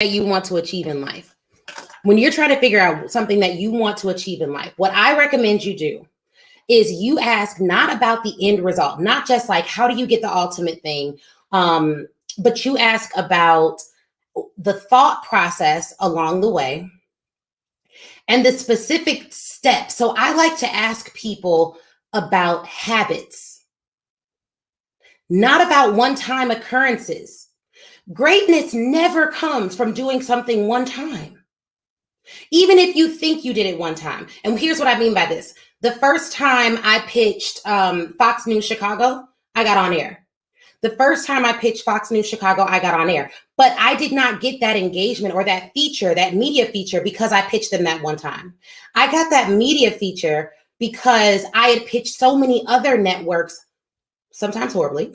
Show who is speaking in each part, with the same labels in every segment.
Speaker 1: that you want to achieve in life, when you're trying to figure out something that you want to achieve in life, what I recommend you do is you ask not about the end result, not just like, how do you get the ultimate thing? But you ask about the thought process along the way and the specific steps. So I like to ask people about habits, not about one-time occurrences. Greatness never comes from doing something one time, even if you think you did it one time. And here's what I mean by this. The first time I pitched Fox News Chicago, I got on air. The first time I pitched Fox News Chicago, I got on air. But I did not get that engagement or that feature, that media feature, because I pitched them that one time. I got that media feature because I had pitched so many other networks, sometimes horribly,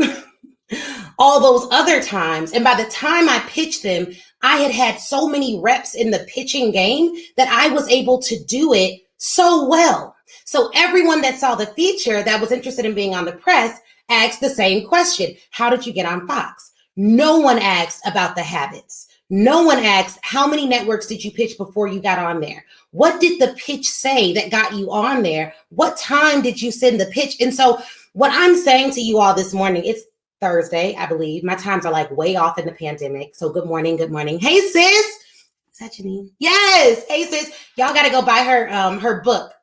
Speaker 1: all those other times. And by the time I pitched them, I had had so many reps in the pitching game that I was able to do it so well. So everyone that saw the feature that was interested in being on the press asked the same question. How did you get on Fox? No one asked about the habits. No one asked, how many networks did you pitch before you got on there? What did the pitch say that got you on there? What time did you send the pitch? And so what I'm saying to you all this morning, it's Thursday, I believe. My times are like way off in the pandemic. So good morning, good morning. Hey, sis. Is that Janine? Yes. Hey, sis. Y'all got to go buy her book.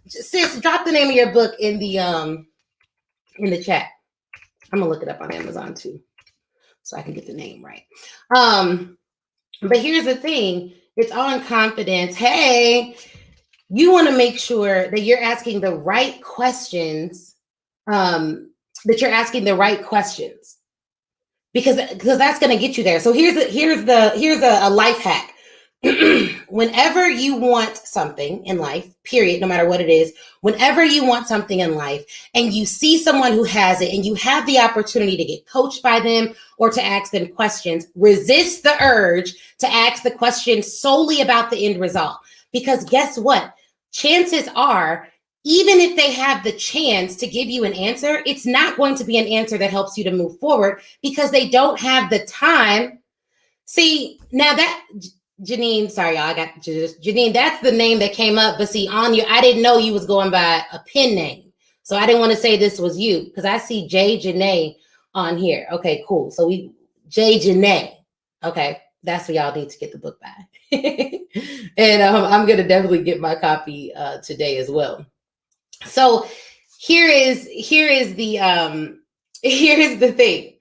Speaker 1: Sis, drop the name of your book in the chat. I'm gonna look it up on Amazon too, so I can get the name right. But here's the thing, it's on confidence. Hey, you want to make sure that you're asking the right questions, because that's going to get you there. So here's a life hack. Whenever you want something in life, period, no matter what it is, whenever you want something in life and you see someone who has it and you have the opportunity to get coached by them or to ask them questions, resist the urge to ask the question solely about the end result. Because guess what? Chances are, even if they have the chance to give you an answer, it's not going to be an answer that helps you to move forward because they don't have the time. See, now that Janine, sorry, y'all, I got Janine, that's the name that came up. But see, on you, I didn't know you was going by a pen name. So I didn't want to say this was you because I see Jay Janae on here. Okay, cool. So Jay Janae. Okay, that's what y'all need to get the book by. And I'm going to definitely get my copy today as well. So here's the thing.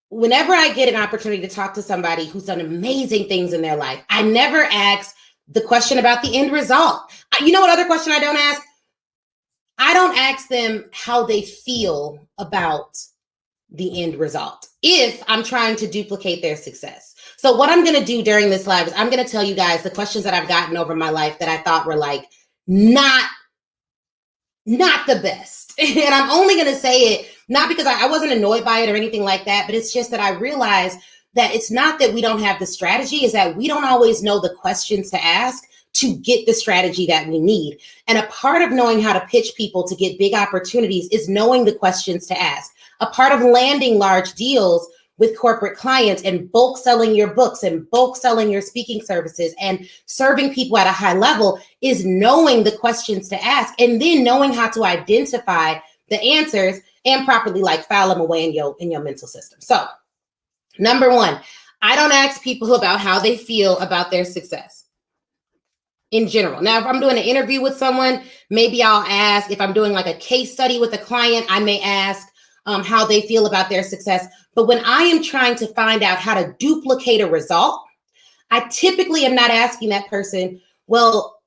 Speaker 1: Whenever I get an opportunity to talk to somebody who's done amazing things in their life, I never ask the question about the end result. You know what other question I don't ask? I don't ask them how they feel about the end result if I'm trying to duplicate their success. So what I'm going to do during this live is I'm going to tell you guys the questions that I've gotten over my life that I thought were like not the best. And I'm only going to say it not because I wasn't annoyed by it or anything like that, but it's just that I realized that it's not that we don't have the strategy, is that we don't always know the questions to ask to get the strategy that we need. And a part of knowing how to pitch people to get big opportunities is knowing the questions to ask. A part of landing large deals with corporate clients and bulk selling your books and bulk selling your speaking services and serving people at a high level is knowing the questions to ask and then knowing how to identify the answers and properly file them away in your mental system. So number one, I don't ask people about how they feel about their success in general. Now, if I'm doing an interview with someone, maybe I'll ask. If I'm doing like a case study with a client, I may ask how they feel about their success. But when I am trying to find out how to duplicate a result, I typically am not asking that person, well,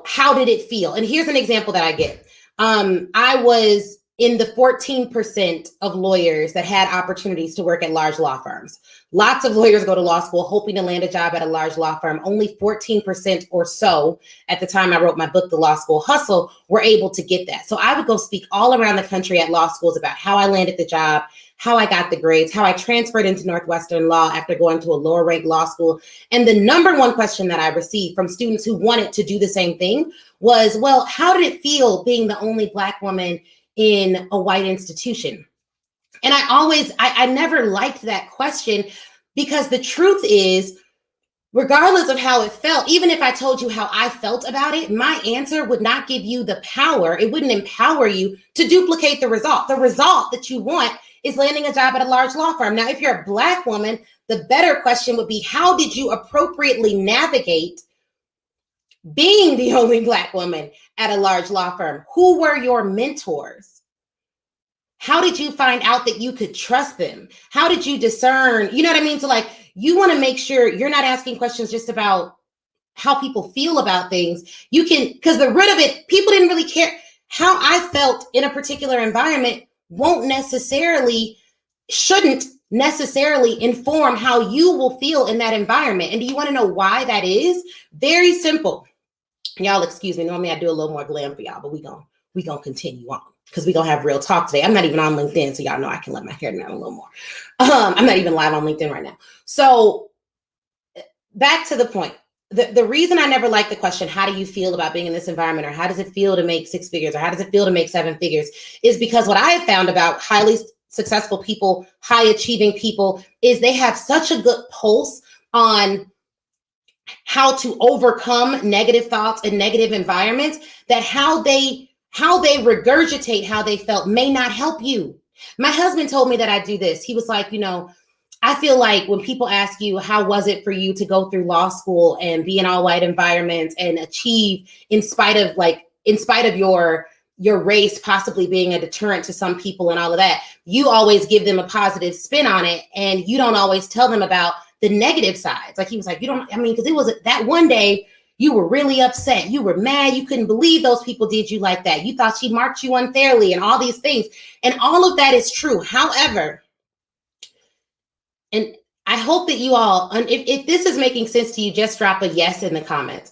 Speaker 1: how did it feel? And here's an example that I get. I was in the 14% of lawyers that had opportunities to work at large law firms. Lots of lawyers go to law school hoping to land a job at a large law firm. Only 14% or so at the time I wrote my book, The Law School Hustle, were able to get that. So I would go speak all around the country at law schools about how I landed the job, how I got the grades, how I transferred into Northwestern Law after going to a lower ranked law school. And the number one question that I received from students who wanted to do the same thing was, well, how did it feel being the only Black woman in a white institution? And I never liked that question Because the truth is, regardless of how it felt, even if I told you how I felt about it, my answer would not give you the power. It wouldn't empower you to duplicate the result. The result that you want is landing a job at a large law firm. Now, if you're a Black woman, the better question would be, how did you appropriately navigate being the only Black woman at a large law firm? Who were your mentors? How did you find out that you could trust them? How did you discern? You know what I mean? So like, you want to make sure you're not asking questions just about how people feel about things. You can, because the root of it, people didn't really care. How I felt in a particular environment shouldn't necessarily inform how you will feel in that environment. And do you want to know why that is? Very simple. Y'all excuse me. Normally I do a little more glam for y'all, but we gonna continue on because we're gonna have real talk today. I'm not even on LinkedIn, so y'all know I can let my hair down a little more. I'm not even live on LinkedIn right now. So back to the point. The reason I never liked the question, how do you feel about being in this environment, or how does it feel to make 6 figures, or how does it feel to make 7 figures, is because what I have found about highly successful people, high achieving people, is they have such a good pulse on how to overcome negative thoughts and negative environments, that how they regurgitate how they felt may not help you. My husband told me that I do this. He was like, I feel like when people ask you, how was it for you to go through law school and be in all white environments and achieve in spite of your race possibly being a deterrent to some people and all of that, you always give them a positive spin on it. And you don't always tell them about the negative sides. Like he was like, because it was that one day you were really upset. You were mad. You couldn't believe those people did you like that. You thought she marked you unfairly and all these things. And all of that is true. However, and I hope that you all, if this is making sense to you, just drop a yes in the comments.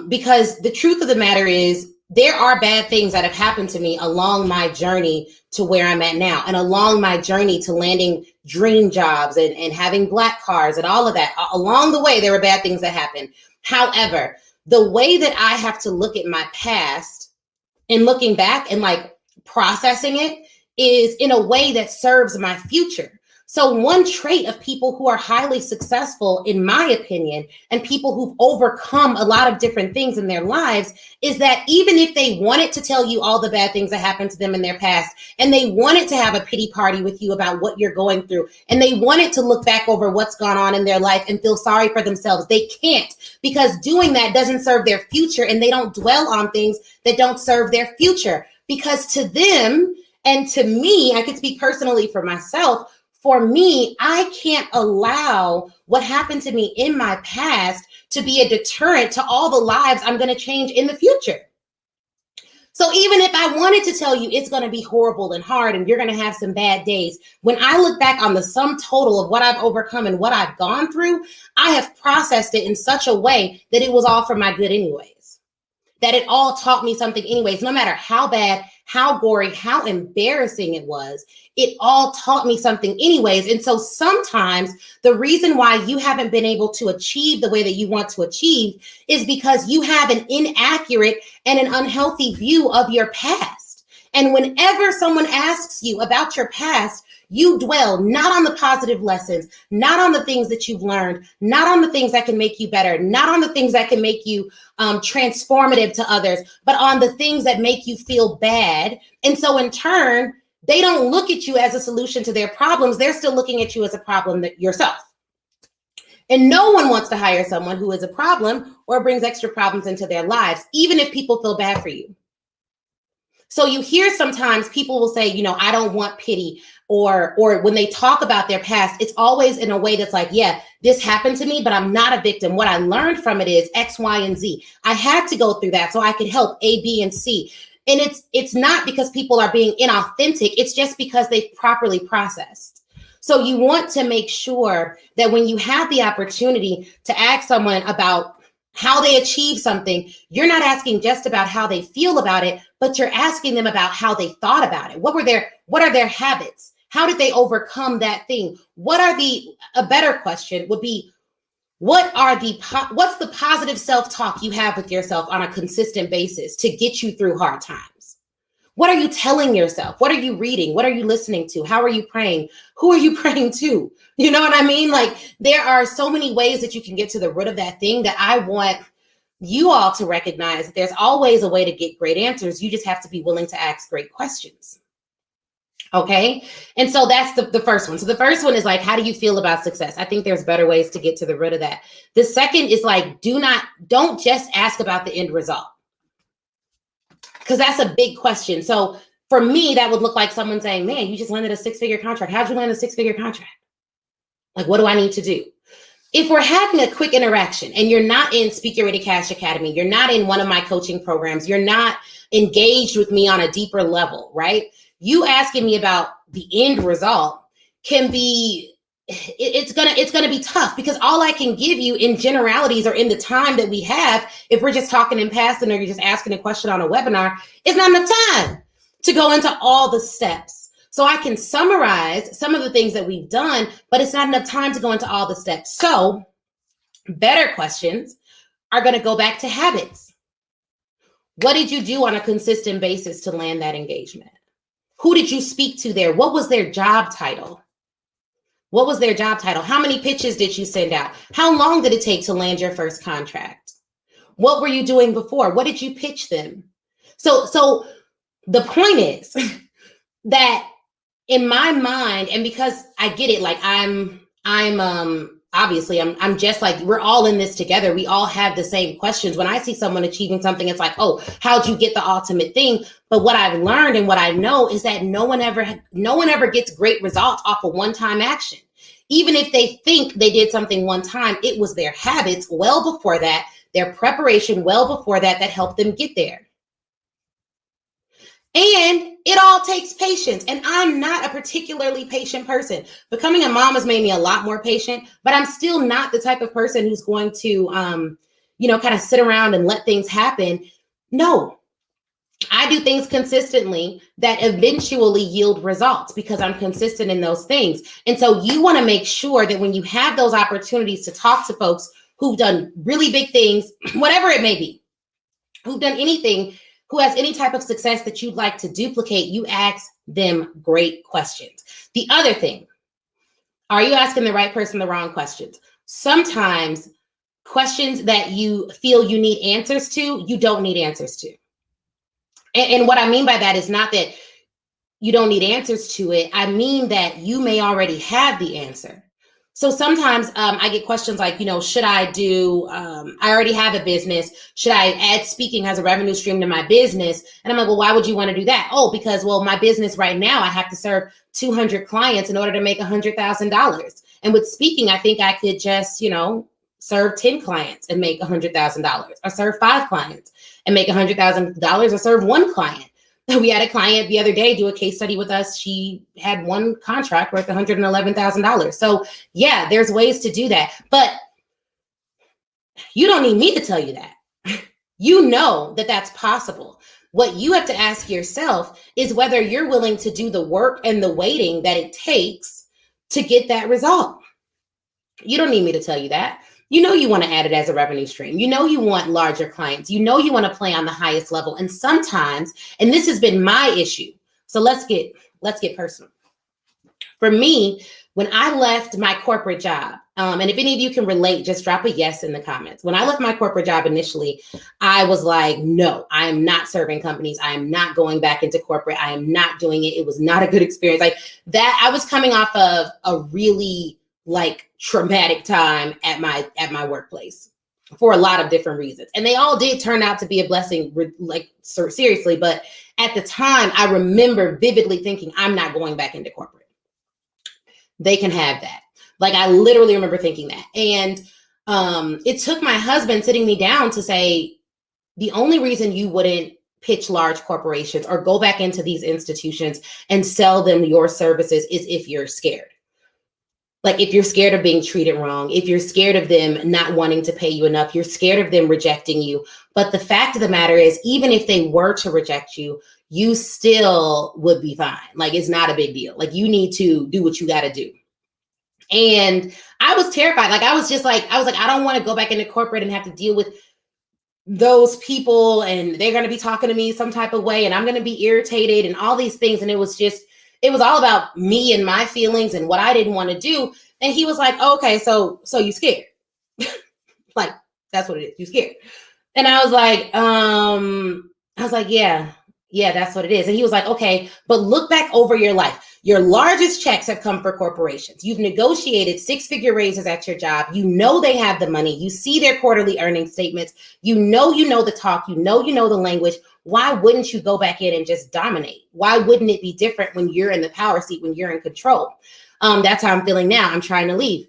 Speaker 1: Because the truth of the matter is, there are bad things that have happened to me along my journey to where I'm at now, and along my journey to landing dream jobs and having Black cars and all of that. Along the way, there were bad things that happened. However, the way that I have to look at my past and looking back and like processing it is in a way that serves my future. So one trait of people who are highly successful, in my opinion, and people who've overcome a lot of different things in their lives, is that even if they wanted to tell you all the bad things that happened to them in their past, and they wanted to have a pity party with you about what you're going through, and they wanted to look back over what's gone on in their life and feel sorry for themselves, they can't, because doing that doesn't serve their future, and they don't dwell on things that don't serve their future. Because to them, and to me, I can speak personally for myself, for me, I can't allow what happened to me in my past to be a deterrent to all the lives I'm going to change in the future. So even if I wanted to tell you it's going to be horrible and hard and you're going to have some bad days, when I look back on the sum total of what I've overcome and what I've gone through, I have processed it in such a way that it was all for my good anyways. That it all taught me something anyways, no matter how bad, how gory, how embarrassing it was, it all taught me something anyways. And so sometimes the reason why you haven't been able to achieve the way that you want to achieve is because you have an inaccurate and an unhealthy view of your past. And whenever someone asks you about your past, you dwell not on the positive lessons, not on the things that you've learned, not on the things that can make you better, not on the things that can make you transformative to others, but on the things that make you feel bad. And so in turn, they don't look at you as a solution to their problems. They're still looking at you as a problem yourself. And no one wants to hire someone who is a problem or brings extra problems into their lives, even if people feel bad for you. So you hear sometimes people will say, I don't want pity, or when they talk about their past, it's always in a way that's like, yeah, this happened to me, but I'm not a victim. What I learned from it is X, Y, and Z. I had to go through that so I could help A, B, and C. And it's not because people are being inauthentic. It's just because they've properly processed. So you want to make sure that when you have the opportunity to ask someone about how they achieve something, you're not asking just about how they feel about it, but you're asking them about how they thought about it. What are their habits? How did they overcome that thing? A better question would be, what's the positive self-talk you have with yourself on a consistent basis to get you through hard times? What are you telling yourself? What are you reading? What are you listening to? How are you praying? Who are you praying to? You know what I mean? Like, there are so many ways that you can get to the root of that thing that I want you all to recognize that there's always a way to get great answers. You just have to be willing to ask great questions. Okay. And so that's the first one. So the first one is like, how do you feel about success? I think there's better ways to get to the root of that. The second is like, don't just ask about the end result, because that's a big question. So for me, that would look like someone saying, man, you just landed a 6-figure contract. How'd you land a 6-figure contract? Like, what do I need to do? If we're having a quick interaction and you're not in Speak Your Way to Cash Academy, you're not in one of my coaching programs, you're not engaged with me on a deeper level, right? You asking me about the end result can be, it's gonna be tough, because all I can give you in generalities or in the time that we have, if we're just talking in passing or you're just asking a question on a webinar, is not enough time to go into all the steps. So I can summarize some of the things that we've done, but it's not enough time to go into all the steps. So better questions are going to go back to habits. What did you do on a consistent basis to land that engagement? Who did you speak to there? What was their job title? What was their job title? How many pitches did you send out? How long did it take to land your first contract? What were you doing before? What did you pitch them? So the point is that in my mind, and because I get it, like I'm obviously I'm just like, we're all in this together. We all have the same questions. When I see someone achieving something, it's like, oh, how'd you get the ultimate thing? But what I've learned and what I know is that no one ever gets great results off of one-time action. Even if they think they did something one time, it was their habits well before that, their preparation well before that helped them get there. And it all takes patience. And I'm not a particularly patient person. Becoming a mom has made me a lot more patient, but I'm still not the type of person who's going to, kind of sit around and let things happen. No, I do things consistently that eventually yield results because I'm consistent in those things. And so you want to make sure that when you have those opportunities to talk to folks who've done really big things, whatever it may be, who've done anything, who has any type of success that you'd like to duplicate, you ask them great questions. The other thing, are you asking the right person the wrong questions? Sometimes questions that you feel you need answers to, you don't need answers to. And what I mean by that is not that you don't need answers to it. I mean that you may already have the answer. So sometimes I get questions like, should I do, I already have a business. Should I add speaking as a revenue stream to my business? And I'm like, well, why would you want to do that? Oh, because, well, my business right now, I have to serve 200 clients in order to make $100,000. And with speaking, I think I could just, serve 10 clients and make $100,000, or serve 5 clients and make $100,000, or serve 1 client. We had a client the other day do a case study with us. She had 1 contract worth $111,000. So yeah, there's ways to do that, but you don't need me to tell you that. You know that that's possible. What you have to ask yourself is whether you're willing to do the work and the waiting that it takes to get that result. You don't need me to tell you that. You know you want to add it as a revenue stream. You know you want larger clients. You know you want to play on the highest level. And sometimes, and this has been my issue, so let's get personal. For me, when I left my corporate job, and if any of you can relate, just drop a yes in the comments. When I left my corporate job initially, I was like, no, I am not serving companies. I am not going back into corporate. I am not doing it. It was not a good experience. Like that, I was coming off of a really traumatic time at my workplace for a lot of different reasons. And they all did turn out to be a blessing, seriously. But at the time, I remember vividly thinking, I'm not going back into corporate. They can have that. I literally remember thinking that. And it took my husband sitting me down to say, the only reason you wouldn't pitch large corporations or go back into these institutions and sell them your services is if you're scared. If you're scared of being treated wrong, if you're scared of them not wanting to pay you enough, you're scared of them rejecting you. But the fact of the matter is, even if they were to reject you, you still would be fine. It's not a big deal. You need to do what you got to do. And I was terrified. I was like, I don't want to go back into corporate and have to deal with those people and they're going to be talking to me some type of way and I'm going to be irritated and all these things. And it was all about me and my feelings and what I didn't want to do. And he was like, oh, okay, so you scared. Like, that's what it is. You scared. And I was like, yeah, that's what it is. And he was like, okay, but look back over your life. Your largest checks have come for corporations. You've negotiated 6-figure raises at your job. You know they have the money. You see their quarterly earnings statements. You know the talk. You know the language. Why wouldn't you go back in and just dominate? Why wouldn't it be different when you're in the power seat, when you're in control? That's how I'm feeling now. I'm trying to leave.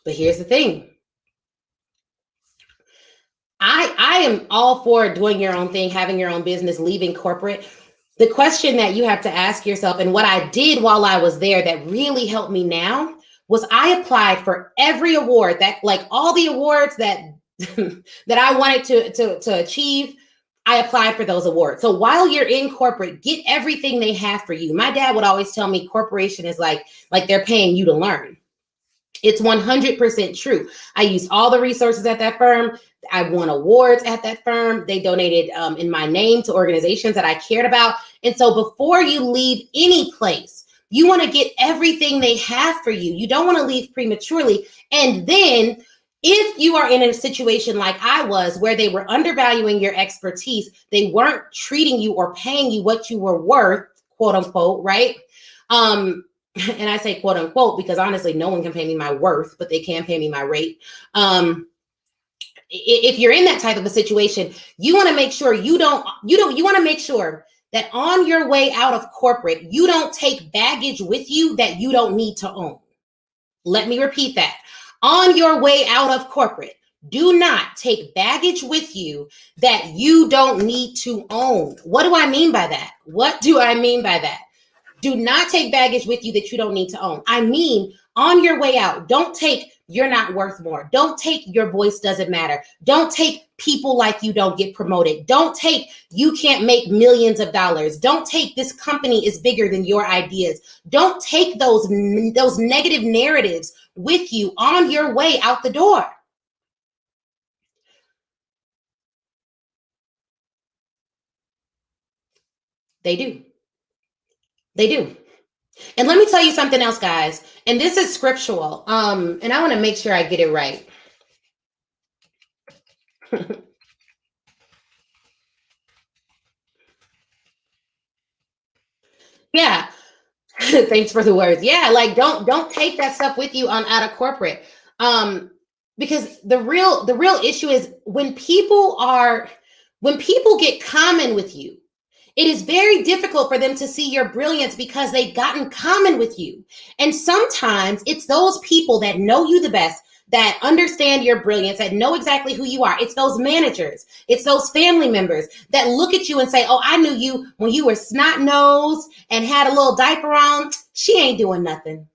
Speaker 1: But here's the thing. I am all for doing your own thing, having your own business, leaving corporate. The question that you have to ask yourself, and what I did while I was there that really helped me now, was I applied for every award, that like all the awards that that I wanted to achieve. I applied for those awards. So while you're in corporate, get everything they have for you. My dad would always tell me corporation is like they're paying you to learn. It's 100% true. I used all the resources at that firm. I won awards at that firm. They donated in my name to organizations that I cared about. And so before you leave any place, you want to get everything they have for you. You don't want to leave prematurely. And then if you are in a situation like I was, where they were undervaluing your expertise, they weren't treating you or paying you what you were worth, quote unquote, right? And I say quote unquote because honestly, no one can pay me my worth, but they can pay me my rate. If you're in that type of a situation, you want to make sure you want to make sure that on your way out of corporate, you don't take baggage with you that you don't need to own. Let me repeat that. On your way out of corporate, do not take baggage with you that you don't need to own. What do I mean by that? Do not take baggage with you that you don't need to own. I mean, on your way out, don't take you're not worth more. Don't take your voice doesn't matter. Don't take people like you don't get promoted. Don't take you can't make millions of dollars. Don't take this company is bigger than your ideas. Don't take those negative narratives with you on your way out the door. They do. And let me tell you something else, guys. And this is scriptural. And I want to make sure I get it right. Yeah. Thanks for the words. Yeah, like don't take that stuff with you on out of corporate. Because the real issue is when people get common with you, it is very difficult for them to see your brilliance because they've gotten common with you. And sometimes it's those people that know you the best, that understand your brilliance, that know exactly who you are. It's those managers, it's those family members that look at you and say, oh, I knew you when you were snot-nosed and had a little diaper on. She ain't doing nothing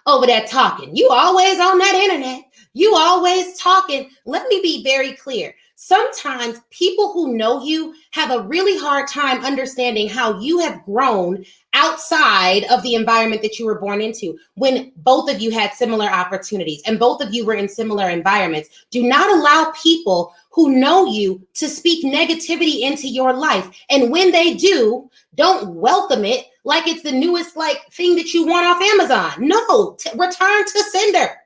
Speaker 1: over there talking. You always on that internet. You always talking. Let me be very clear. Sometimes people who know you have a really hard time understanding how you have grown outside of the environment that you were born into when both of you had similar opportunities and both of you were in similar environments. Do not allow people who know you to speak negativity into your life. And when they do, don't welcome it like it's the newest thing that you want off Amazon. No, return to sender.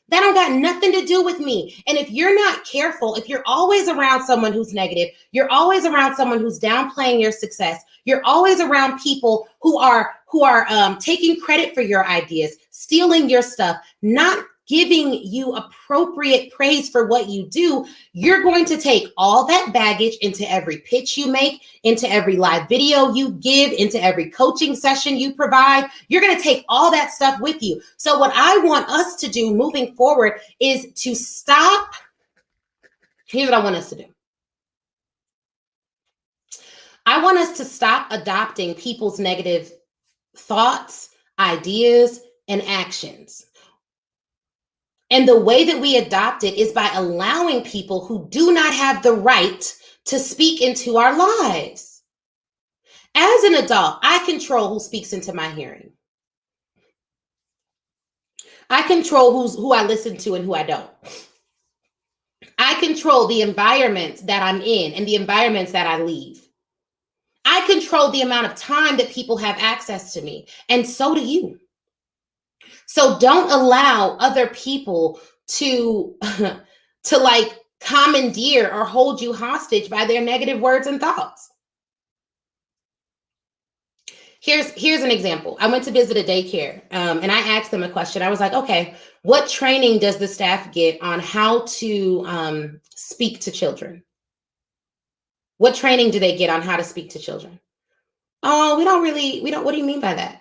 Speaker 1: That don't got nothing to do with me. And if you're not careful, if you're always around someone who's negative, you're always around someone who's downplaying your success, you're always around people who are taking credit for your ideas, stealing your stuff, not giving you appropriate praise for what you do, you're going to take all that baggage into every pitch you make, into every live video you give, into every coaching session you provide. You're going to take all that stuff with you. So what I want us to do moving forward is to stop. Here's what I want us to do. I want us to stop adopting people's negative thoughts, ideas, and actions. And the way that we adopt it is by allowing people who do not have the right to speak into our lives. As an adult, I control who speaks into my hearing. I control who I listen to and who I don't. I control the environments that I'm in and the environments that I leave. I control the amount of time that people have access to me, and so do you. So don't allow other people to to like commandeer or hold you hostage by their negative words and thoughts. Here's an example. I went to visit a daycare, and I asked them a question. I was like, okay, what training does the staff get on how to speak to children? What training do they get on how to speak to children? Oh, we don't, what do you mean by that?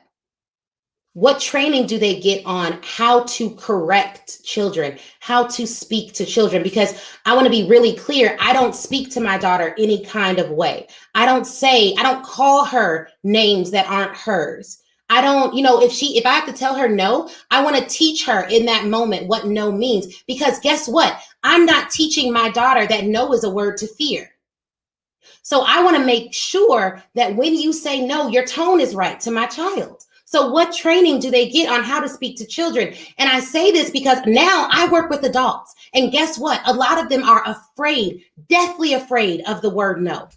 Speaker 1: What training do they get on how to correct children, how to speak to children? Because I want to be really clear. I don't speak to my daughter any kind of way. I don't call her names that aren't hers. I don't, if I have to tell her no, I want to teach her in that moment what no means. Because guess what? I'm not teaching my daughter that no is a word to fear. So I want to make sure that when you say no, your tone is right to my child. So what training do they get on how to speak to children? And I say this because now I work with adults. And guess what? A lot of them are afraid, deathly afraid of the word no.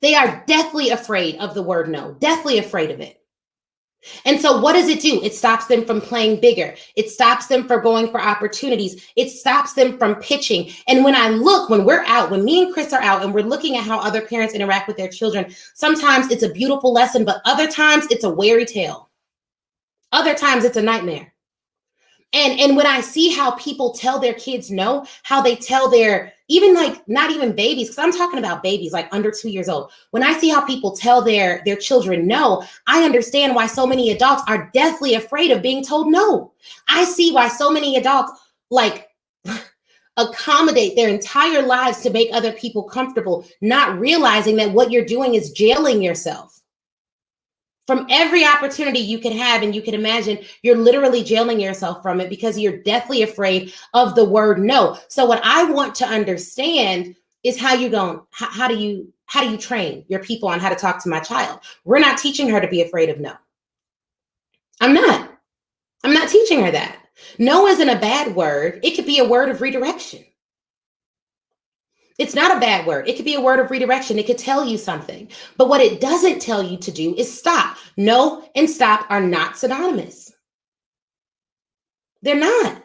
Speaker 1: They are deathly afraid of the word no, deathly afraid of it. And so what does it do? It stops them from playing bigger. It stops them from going for opportunities. It stops them from pitching. And when we're out, when me and Chris are out and we're looking at how other parents interact with their children, sometimes it's a beautiful lesson, but other times it's a weary tale. Other times it's a nightmare. And when I see how people tell their kids no, how they tell even like not even babies, because I'm talking about babies like under 2 years old. When I see how people tell their children no, I understand why so many adults are deathly afraid of being told no. I see why so many adults like accommodate their entire lives to make other people comfortable, not realizing that what you're doing is jailing yourself. From every opportunity you can have and you can imagine, you're literally jailing yourself from it because you're deathly afraid of the word no. So what I want to understand is how do you train your people on how to talk to my child? We're not teaching her to be afraid of no. I'm not teaching her that. No isn't a bad word. It could be a word of redirection. It's not a bad word. It could be a word of redirection. It could tell you something. But what it doesn't tell you to do is stop. No and stop are not synonymous. They're not.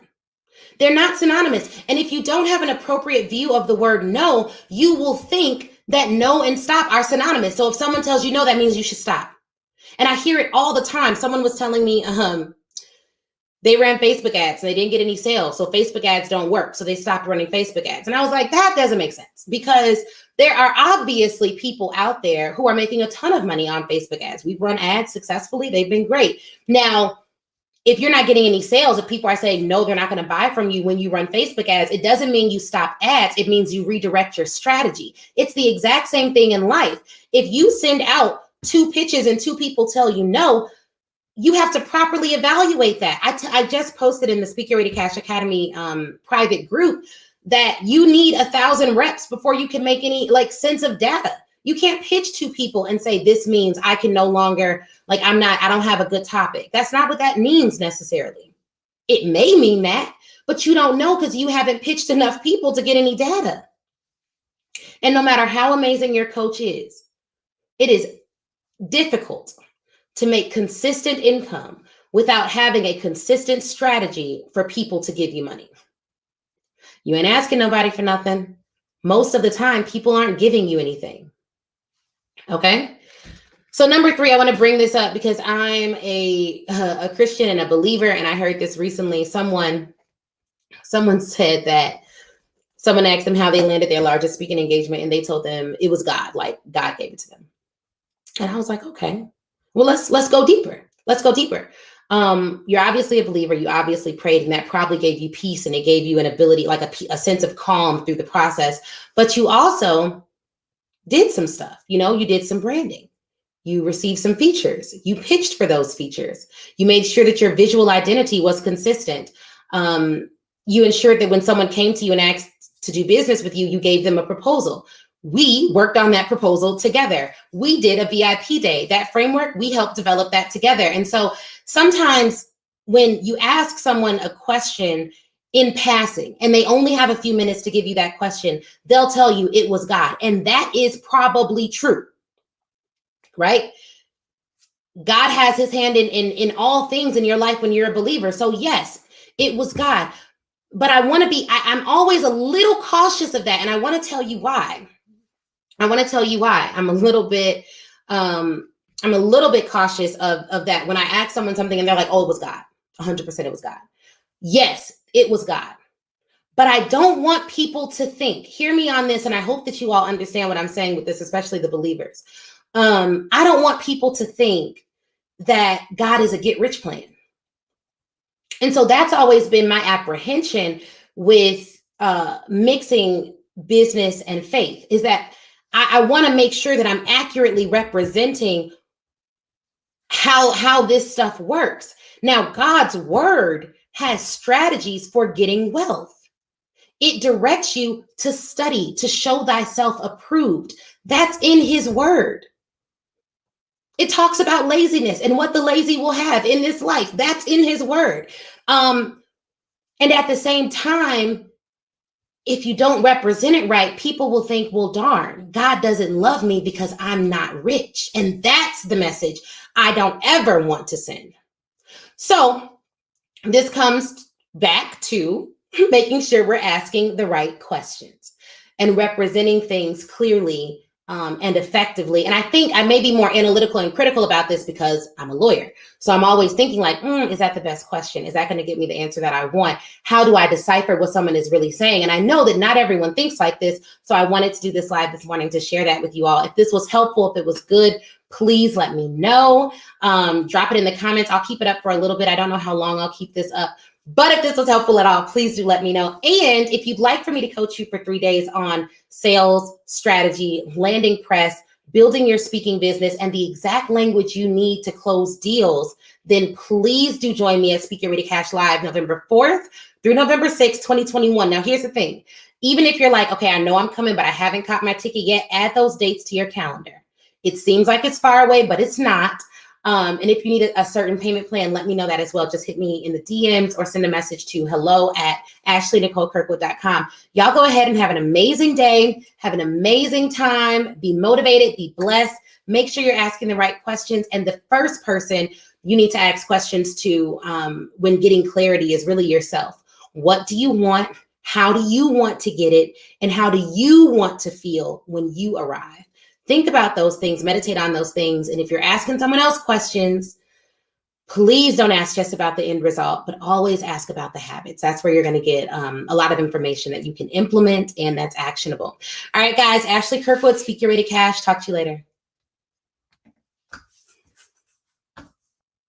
Speaker 1: They're not synonymous. And if you don't have an appropriate view of the word no, you will think that no and stop are synonymous. So if someone tells you no, that means you should stop. And I hear it all the time. Someone was telling me, they ran Facebook ads and they didn't get any sales. So Facebook ads don't work. So they stopped running Facebook ads. And I was like, that doesn't make sense because there are obviously people out there who are making a ton of money on Facebook ads. We've run ads successfully. They've been great. Now, if you're not getting any sales, if people are saying, no, they're not going to buy from you when you run Facebook ads, it doesn't mean you stop ads. It means you redirect your strategy. It's the exact same thing in life. If you send out 2 pitches and 2 people tell you no, you have to properly evaluate that. I just posted in the Speak Your Way to Cash Academy private group that you need 1,000 reps before you can make any sense of data. You can't pitch 2 people and say, this means I can no longer, I don't have a good topic. That's not what that means necessarily. It may mean that, but you don't know because you haven't pitched enough people to get any data. And no matter how amazing your coach is, it is difficult to make consistent income without having a consistent strategy for people to give you money. You ain't asking nobody for nothing. Most of the time, people aren't giving you anything. Okay? So number 3, I want to bring this up because I'm a Christian and a believer, and I heard this recently. Someone said that someone asked them how they landed their largest speaking engagement, and they told them it was God, like God gave it to them. And I was like, okay. Well, let's go deeper. Let's go deeper. You're obviously a believer. You obviously prayed, and that probably gave you peace, and it gave you an ability, like a sense of calm through the process. But you also did some stuff. You did some branding. You received some features. You pitched for those features. You made sure that your visual identity was consistent. You ensured that when someone came to you and asked to do business with you, you gave them a proposal. We worked on that proposal together. We did a VIP day. That framework, we helped develop that together. And so sometimes when you ask someone a question, in passing, and they only have a few minutes to give you that question, they'll tell you it was God. And that is probably true, right? God has his hand in all things in your life when you're a believer. So yes, it was God. But I'm always a little cautious of that. And I want to tell you why. I'm a little bit cautious of that. When I ask someone something and they're like, oh, it was God. 100% it was God. Yes, it was God. But I don't want people to think, hear me on this, and I hope that you all understand what I'm saying with this, especially the believers. I don't want people to think that God is a get-rich plan. And so that's always been my apprehension with mixing business and faith, is that I want to make sure that I'm accurately representing how this stuff works. Now, God's word has strategies for getting wealth. It directs you to study, to show thyself approved. That's in his word. It talks about laziness and what the lazy will have in this life. That's in his word. And at the same time, if you don't represent it right, people will think, well, darn, God doesn't love me because I'm not rich. And that's the message I don't ever want to send. So this comes back to making sure we're asking the right questions and representing things clearly and effectively. And I think I may be more analytical and critical about this because I'm a lawyer. So I'm always thinking like, is that the best question? Is that going to get me the answer that I want? How do I decipher what someone is really saying? And I know that not everyone thinks like this. So I wanted to do this live this morning to share that with you all. If this was helpful, if it was good, please let me know. Drop it in the comments. I'll keep it up for a little bit. I don't know how long I'll keep this up. But if this was helpful at all, please do let me know. And if you'd like for me to coach you for 3 days on sales, strategy, landing press, building your speaking business, and the exact language you need to close deals, then please do join me at Speak Get Ready Cash Live November 4th through November 6th, 2021. Now, here's the thing. Even if you're like, okay, I know I'm coming, but I haven't caught my ticket yet, add those dates to your calendar. It seems like it's far away, but it's not. And if you need a certain payment plan, let me know that as well. Just hit me in the DMs or send a message to hello@AshleyNicoleKirkwood.com. Y'all go ahead and have an amazing day. Have an amazing time. Be motivated. Be blessed. Make sure you're asking the right questions. And the first person you need to ask questions to when getting clarity is really yourself. What do you want? How do you want to get it? And how do you want to feel when you arrive? Think about those things, meditate on those things. And if you're asking someone else questions, please don't ask just about the end result, but always ask about the habits. That's where you're going to get a lot of information that you can implement and that's actionable. All right, guys, Ashley Kirkwood, Speak Get Ready Cash. Talk to you later.